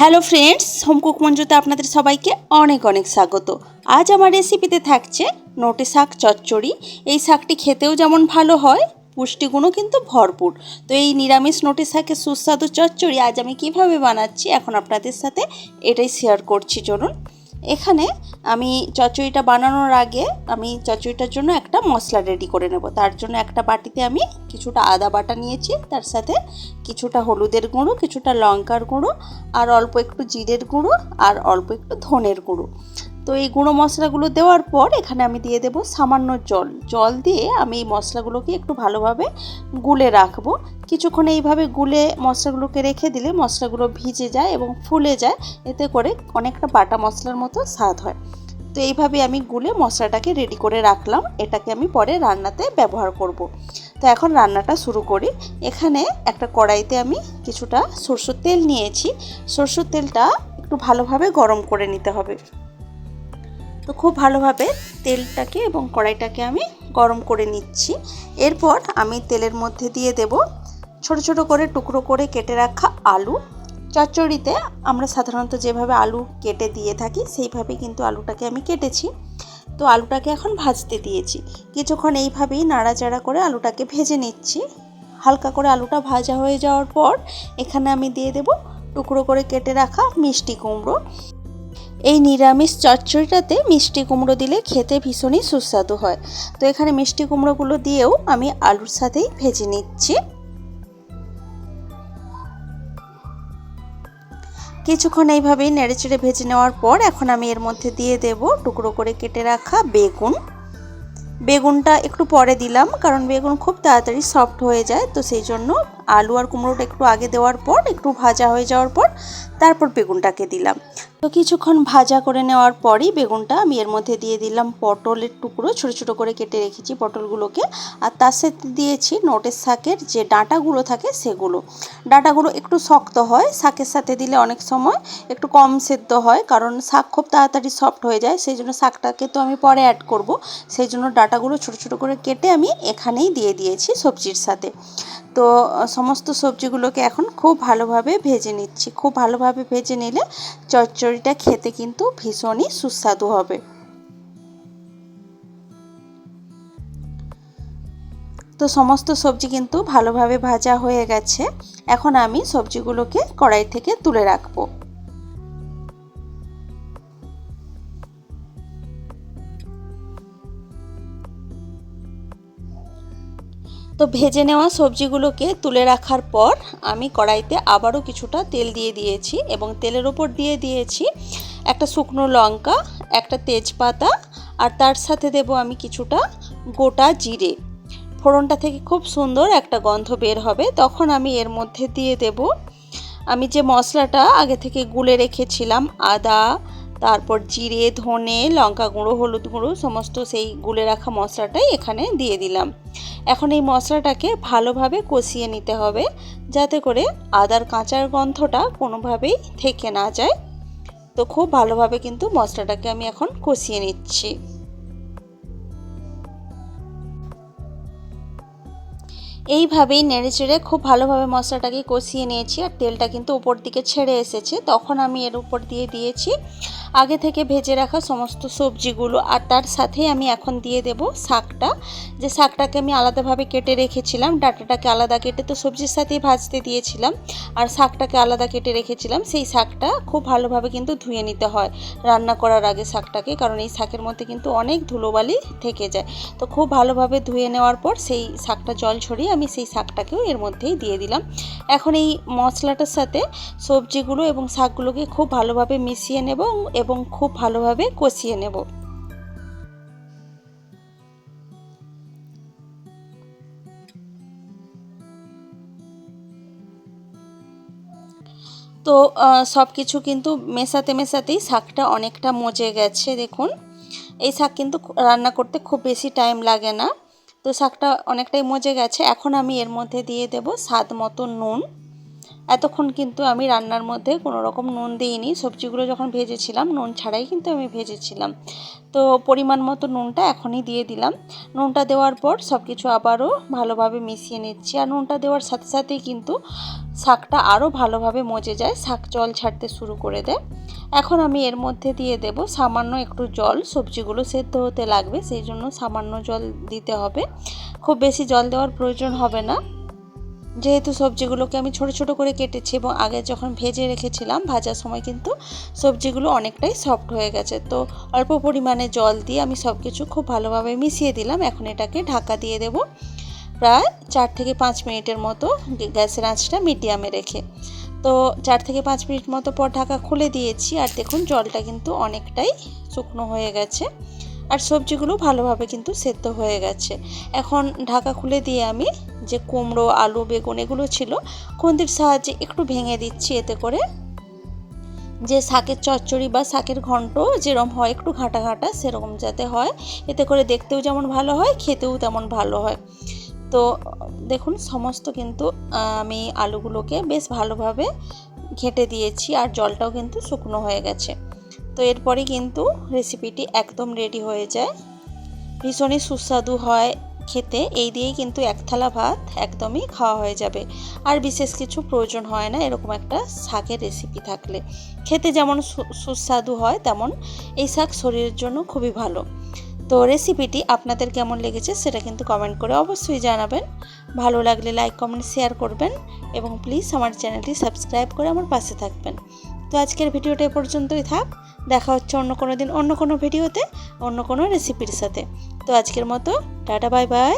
Hello friends, home cook মঞ্জুতে আপনাদের সবাইকে অনেক অনেক স্বাগত। আজ আমার রেসিপিতে থাকছে নোটে শাক চচ্চড়ি। এই শাকটি খেতেও যেমন ভালো হয়, পুষ্টিগুণও কিন্তু ভরপুর। তো এই নিরামিষ নোটে শাকের সুস্বাদু চচ্চড়ি আজ আমি কিভাবে বানাচ্ছি এখন আপনাদের সাথে এটাই শেয়ার করছি। চলুন, এখানে আমি চচ্চড়িটা বানানোর আগে আমি চচ্চড়িটার জন্য একটা মশলা রেডি করে নেব। তার জন্য একটা বাটিতে আমি কিছুটা আদা বাটা নিয়েছি, তার সাথে কিছুটা হলুদের গুঁড়ো, কিছুটা লঙ্কার গুঁড়ো, আর অল্প একটু জিরের গুঁড়ো, আর অল্প একটু ধনের গুঁড়ো। তো এই গুঁড়ো মশলাগুলো দেওয়ার পর এখানে আমি দিয়ে দেব সামান্য জল দিয়ে আমি এই মশলাগুলোকে একটু ভালোভাবে গুলে রাখবো। কিছুক্ষণ এইভাবে গুলে মশলাগুলোকে রেখে দিলে মশলাগুলো ভিজে যায় এবং ফুলে যায়, এতে করে অনেকটা বাটা মশলার মতো স্বাদ হয়। তো এইভাবে আমি গুলে মশলাটাকে রেডি করে রাখলাম, এটাকে আমি পরে রান্নাতে ব্যবহার করব। তো এখন রান্নাটা শুরু করি। এখানে একটা কড়াইতে আমি কিছুটা সরষের তেল নিয়েছি। সরষের তেলটা একটু ভালোভাবে গরম করে নিতে হবে। তো খুব ভালোভাবে তেলটাকে এবং কড়াইটাকে আমি গরম করে নিচ্ছি। এরপর আমি তেলের মধ্যে দিয়ে দেব ছোট ছোট করে টুকরো করে কেটে রাখা আলু। চচ্চড়িতে আমরা সাধারণত যেভাবে আলু কেটে দিয়ে থাকি সেইভাবেই কিন্তু আলুটাকে আমি কেটেছি। তো আলুটাকে এখন ভাজতে দিয়েছি। কিছুক্ষণ এইভাবেই নাড়াচাড়া করে আলুটাকে ভেজে নিচ্ছি। হালকা করে আলুটা ভাজা হয়ে যাওয়ার পর এখানে আমি দিয়ে দেব টুকরো করে কেটে রাখা মিষ্টি কুমড়ো। এই নিরামিষ চচ্চড়িটাতে মিষ্টি কুমড়ো দিলে খেতে ভীষণই সুস্বাদু হয়। তো এখানে মিষ্টি কুমড়োগুলো দিয়েও আমি আলুর সাথেই ভেজে নিচ্ছি। কিছুক্ষণ এইভাবেই নেড়েচেড়ে ভেজে নেওয়ার পর এখন আমি এর মধ্যে দিয়ে দেব টুকরো করে কেটে রাখা বেগুন। বেগুনটা একটু পরে দিলাম, কারণ বেগুন খুব তাড়াতাড়ি সফট হয়ে যায়। তো সেই জন্য আলু আর কুমড়োটা একটু আগে দেওয়ার পর একটু ভাজা হয়ে যাওয়ার পর তারপর বেগুনটাকে দিলাম। তো কিছুক্ষণ ভাজা করে নেওয়ার পরই বেগুনটা আমি এর মধ্যে দিয়ে দিলাম পটলের টুকরো, ছোটো ছোটো করে কেটে রেখেছি পটলগুলোকে। আর তার সাথে দিয়েছি নোটের শাকের যে ডাঁটাগুলো থাকে সেগুলো। ডাঁটাগুলো একটু শক্ত হয়, শাকের সাথে দিলে অনেক সময় একটু কম সেদ্ধ হয়, কারণ শাক খুব তাড়াতাড়ি সফট হয়ে যায়। সেই জন্য শাকটাকে তো আমি পরে অ্যাড করব। সেই জন্য ডাঁটাগুলো ছোটো ছোটো করে কেটে আমি এখানেই দিয়ে দিয়েছি সবজির সাথে। তো সমস্ত সবজিগুলোকে এখন খুব ভালোভাবে ভেজে নিচ্ছি। খুব ভালোভাবে ভেজে নিলে চচ্চড়িটা খেতে কিন্তু ভীষণই সুস্বাদু হবে। তো সমস্ত সবজি কিন্তু ভালোভাবে ভাজা হয়ে গেছে। এখন আমি সবজিগুলোকে কড়াই থেকে তুলে রাখবো। তো ভেজে নেওয়া সবজিগুলোকে তুলে রাখার পর আমি কড়াইতে আবারও কিছুটা তেল দিয়ে দিয়েছি এবং তেলের ওপর দিয়ে দিয়েছি একটা শুকনো লঙ্কা, একটা তেজপাতা, আর তার সাথে দেব আমি কিছুটা গোটা জিরে। ফোড়নটা থেকে খুব সুন্দর একটা গন্ধ বের হবে। তখন আমি এর মধ্যে দিয়ে দেব আমি যে মশলাটা আগে থেকে গুলে রেখেছিলাম, আদা, তারপর জিরে, ধনে, লঙ্কা গুঁড়ো, হলুদ গুঁড়ো, সমস্ত সেই গুলে রাখা মশলাটাই এখানে দিয়ে দিলাম। এখন এই মশলাটাকে ভালোভাবে কষিয়ে নিতে হবে, যাতে করে আদার কাঁচার গন্ধটা কোনোভাবেই থেকে না যায়। তো খুব ভালোভাবে কিন্তু মশলাটাকে আমি এখন কষিয়ে নিচ্ছি। এইভাবেই নেড়েচেড়ে খুব ভালোভাবে মশলাটাকে কষিয়ে নিয়েছি। আর তেলটা কিন্তু উপর দিকে ছেড়ে এসেছে। তখন আমি এর উপর দিয়ে দিয়েছি আগে থেকে ভেজে রাখা সমস্ত সবজিগুলো। আর তার সাথে আমি এখন দিয়ে দেব শাকটা, যে শাকটাকে আমি আলাদাভাবে কেটে রেখেছিলাম। ডাঁটাটাকে আলাদা কেটে তো সবজির সাথেই ভাজতে দিয়েছিলাম, আর শাকটাকে আলাদা কেটে রেখেছিলাম। সেই শাকটা খুব ভালোভাবে কিন্তু ধুয়ে নিতে হয় রান্না করার আগে শাকটাকে, কারণ এই শাকের মধ্যে কিন্তু অনেক ধুলোবালি থেকে যায়। তো খুব ভালোভাবে ধুয়ে নেওয়ার পর সেই শাকটা জল ছড়িয়ে আমি সেই শাকটাকেও এর মধ্যেই দিয়ে দিলাম। এখন এই মশলাটার সাথে সবজিগুলো এবং শাকগুলোকে খুব ভালোভাবে মিশিয়ে নেব এবং খুব ভালোভাবে কষিয়ে নেব। তো সব কিছু কিন্তু মেশাতে মেশাতেই শাকটা অনেকটা মজে গেছে। দেখুন, এই শাক কিন্তু রান্না করতে খুব বেশি টাইম লাগে না। তো শাকটা অনেকটাই মজে গেছে। এখন আমি এর মধ্যে দিয়ে দেব স্বাদ মতো নুন। এতক্ষণ কিন্তু আমি রান্নার মধ্যে কোনো রকম নুন দিইনি, সবজিগুলো যখন ভেজেছিলাম নুন ছাড়াই কিন্তু আমি ভেজেছিলাম। তো পরিমাণ মতো নুনটা এখনই দিয়ে দিলাম। নুনটা দেওয়ার পর সব কিছু আবারও ভালোভাবে মিশিয়ে নিচ্ছি। আর নুনটা দেওয়ার সাথে সাথেই কিন্তু শাকটা আরও ভালোভাবে মজে যায়, শাক জল ছাড়তে শুরু করে দেয়। এখন আমি এর মধ্যে দিয়ে দেব সামান্য একটু জল, সবজিগুলো সেদ্ধ হতে লাগবে, সেই জন্য সামান্য জল দিতে হবে। খুব বেশি জল দেওয়ার প্রয়োজন হবে না, যেহেতু সবজিগুলোকে আমি ছোট ছোট করে কেটেছি এবং আগে যখন ভেজে রেখেছিলাম ভাজার সময় কিন্তু সবজিগুলো অনেকটাই সফট হয়ে গেছে। তো অল্প পরিমাণে জল দিয়ে আমি সব কিছু খুব ভালোভাবে মিশিয়ে দিলাম। এখন এটাকে ঢাকা দিয়ে দেব প্রায় 4 থেকে 5 মিনিটের মতো, গ্যাসের আঁচটা মিডিয়ামে রেখে। তো 4 থেকে 5 মিনিট মতো পর ঢাকা খুলে দিয়েছি। আর দেখুন জলটা কিন্তু অনেকটাই শুকনো হয়ে গেছে আর সবজিগুলো ভালোভাবে কিন্তু সেদ্ধ হয়ে গেছে। এখন ঢাকা খুলে দিয়ে আমি যে কুমড়ো, আলু, বেগুন এগুলো ছিল খুন্তির সাহায্যে একটু ভেঙে দিচ্ছি, এতে করে যে শাকের চচ্চড়ি বা শাকের ঘন্ট যেরকম হয় একটু ঘাঁটা ঘাঁটা সেরকম যাতে হয়, এতে করে দেখতেও যেমন ভালো হয় খেতেও তেমন ভালো হয়। তো দেখুন সমস্ত কিন্তু আমি আলুগুলোকে বেশ ভালোভাবে ঘেঁটে দিয়েছি আর জলটাও কিন্তু শুকনো হয়ে গেছে। তো এরপরে কিন্তু রেসিপিটি একদম রেডি হয়ে যায়, ভীষণই সুস্বাদু হয় খেতে। এই দিয়েই কিন্তু এক থালা ভাত একদমই খাওয়া হয়ে যাবে, আর বিশেষ কিছু প্রয়োজন হয় না এরকম একটা শাকের রেসিপি থাকলে। খেতে যেমন সুস্বাদু হয় তেমন এই শাক শরীরের জন্য খুবই ভালো। তো রেসিপিটি আপনাদের কেমন লেগেছে সেটা কিন্তু কমেন্ট করে অবশ্যই জানাবেন। ভালো লাগলে লাইক, কমেন্ট, শেয়ার করবেন এবং প্লিজ আমার চ্যানেলটি সাবস্ক্রাইব করে আমার পাশে থাকবেন। তো আজকের ভিডিওটা এ পর্যন্তই থাক, দেখা হচ্ছে অন্য কোনো দিন অন্য কোনো ভিডিওতে অন্য কোনো রেসিপির সাথে। তো আজকের মতো টাটা, বাই বাই।